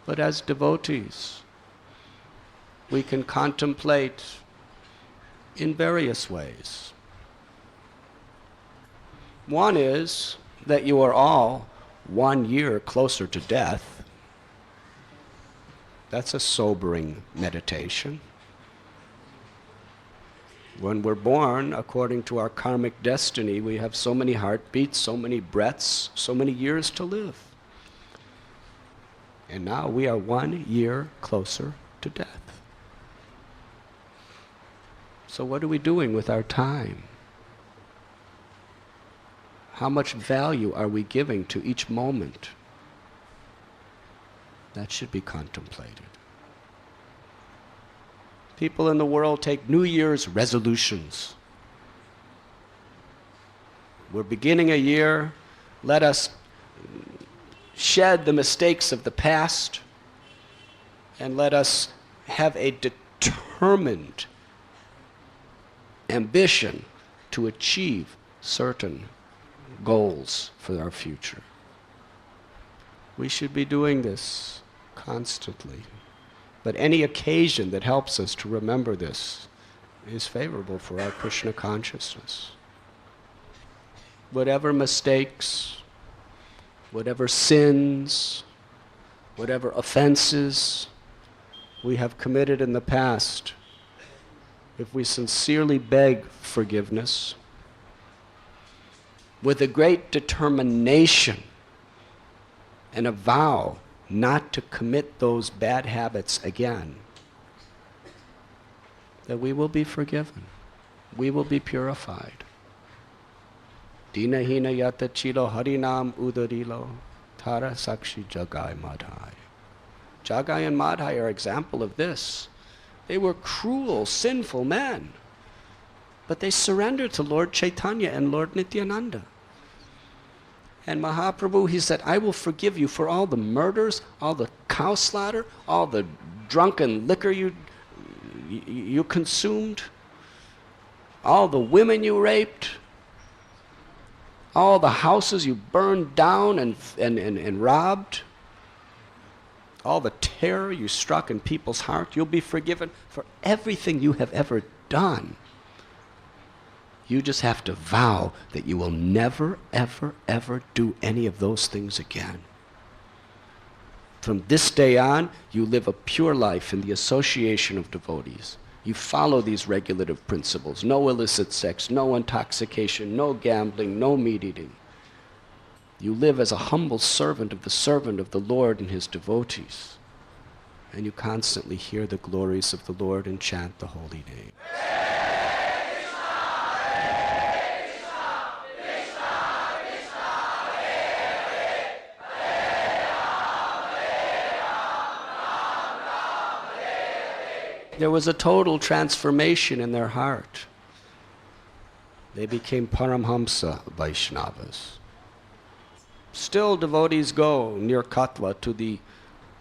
But as devotees, we can contemplate in various ways. One is that you are all 1 year closer to death. That's a sobering meditation. When we're born, according to our karmic destiny, we have so many heartbeats, so many breaths, so many years to live. And now we are 1 year closer to death. So what are we doing with our time? How much value are we giving to each moment? That should be contemplated. People in the world take New Year's resolutions. We're beginning a year. Let us shed the mistakes of the past and let us have a determined ambition to achieve certain goals for our future. We should be doing this constantly. But any occasion that helps us to remember this is favorable for our Krishna consciousness. Whatever mistakes, whatever sins, whatever offenses we have committed in the past, if we sincerely beg forgiveness, with a great determination and a vow not to commit those bad habits again, that we will be forgiven. We will be purified. Dina hina yata chilo harinam udarilo tara sakshi jagai madhai. Jagai and Madhai are an example of this. They were cruel, sinful men, but they surrendered to Lord Chaitanya and Lord Nityananda. And Mahaprabhu, he said, I will forgive you for all the murders, all the cow slaughter, all the drunken liquor you consumed, all the women you raped, all the houses you burned down and robbed, all the terror you struck in people's heart. You'll be forgiven for everything you have ever done. You just have to vow that you will never, ever, ever do any of those things again. From this day on, you live a pure life in the association of devotees. You follow these regulative principles. No illicit sex, no intoxication, no gambling, no meat eating. You live as a humble servant of the Lord and his devotees. And you constantly hear the glories of the Lord and chant the holy name. There was a total transformation in their heart. They became Paramhamsa Vaishnavas. Still devotees go near Katwa to the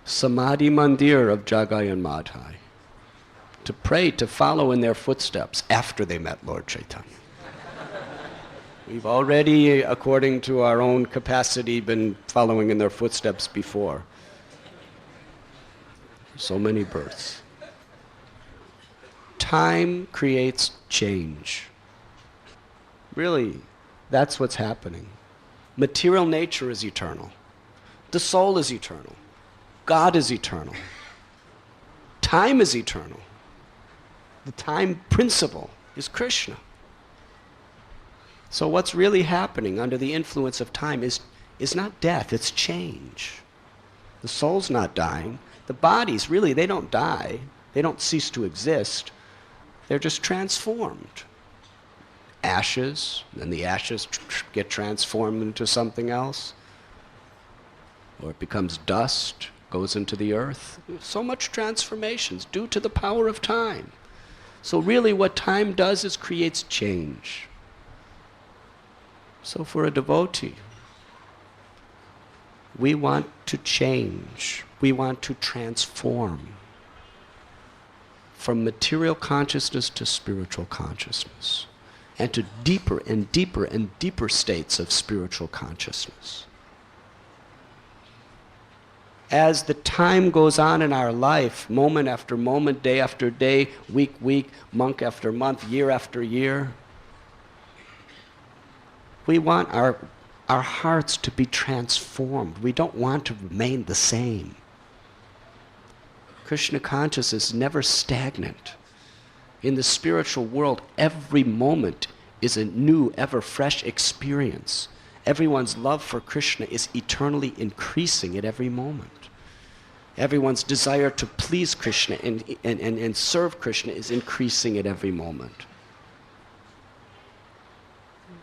Samadhi Mandir of Jagai and Madhai to pray, to follow in their footsteps after they met Lord Chaitanya. We've already, according to our own capacity, been following in their footsteps before. So many births. Time creates change. Really, that's what's happening. Material nature is eternal. The soul is eternal. God is eternal. Time is eternal. The time principle is Krishna. So what's really happening under the influence of time is not death, it's change. The soul's not dying. The bodies, really, they don't die. They don't cease to exist. They're just transformed. Ashes, and the ashes get transformed into something else. Or it becomes dust, goes into the earth. So much transformations due to the power of time. So really what time does is creates change. So for a devotee, we want to change. We want to transform from material consciousness to spiritual consciousness, and to deeper and deeper and deeper states of spiritual consciousness. As the time goes on in our life, moment after moment, day after day, week, month after month, year after year, we want our hearts to be transformed. We don't want to remain the same. Krishna consciousness is never stagnant. In the spiritual world, every moment is a new, ever fresh experience. Everyone's love for Krishna is eternally increasing at every moment. Everyone's desire to please Krishna and serve Krishna is increasing at every moment.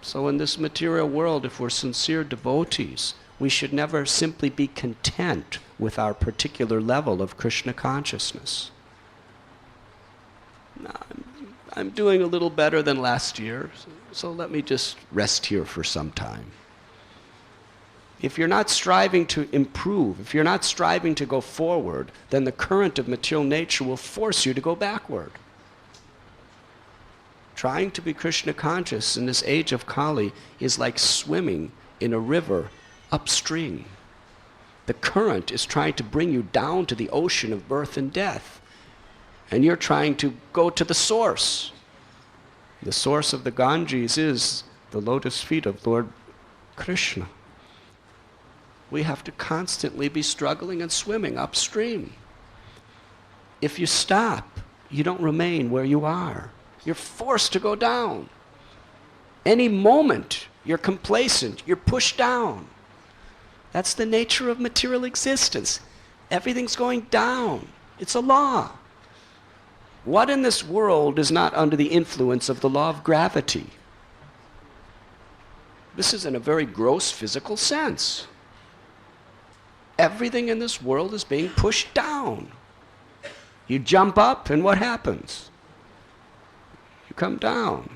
So in this material world, if we're sincere devotees, we should never simply be content with our particular level of Krishna consciousness. No, I'm doing a little better than last year, so let me just rest here for some time. If you're not striving to improve, if you're not striving to go forward, then the current of material nature will force you to go backward. Trying to be Krishna conscious in this age of Kali is like swimming in a river upstream. The current is trying to bring you down to the ocean of birth and death, and you're trying to go to the source. The source of the Ganges is the lotus feet of Lord Krishna. We have to constantly be struggling and swimming upstream. If you stop, you don't remain where you are. You're forced to go down. Any moment, you're complacent, you're pushed down. That's the nature of material existence. Everything's going down. It's a law. What in this world is not under the influence of the law of gravity? This is in a very gross physical sense. Everything in this world is being pushed down. You jump up, and what happens? You come down.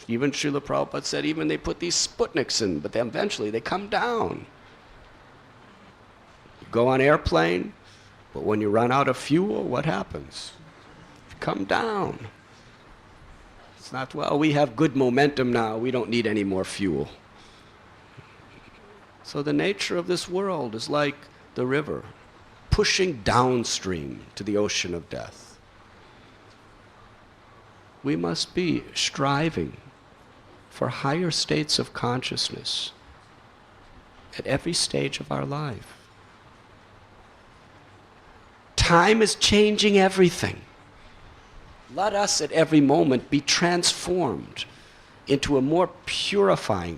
Even Srila Prabhupada said even they put these Sputniks in, but then eventually they come down. You go on airplane, but when you run out of fuel, what happens? You come down. It's not, well, we have good momentum now, we don't need any more fuel. So the nature of this world is like the river, pushing downstream to the ocean of death. We must be striving for higher states of consciousness at every stage of our life. Time is changing everything. Let us at every moment be transformed into a more purifying,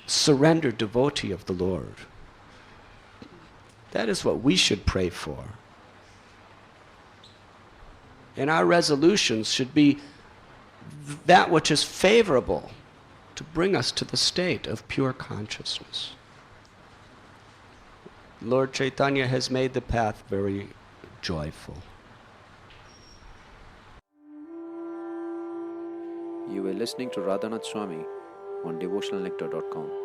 surrendered devotee of the Lord. That is what we should pray for. And our resolutions should be that which is favorable to bring us to the state of pure consciousness. Lord Chaitanya has made the path very joyful. You were listening to Radhanath Swami on devotionalnectar.com.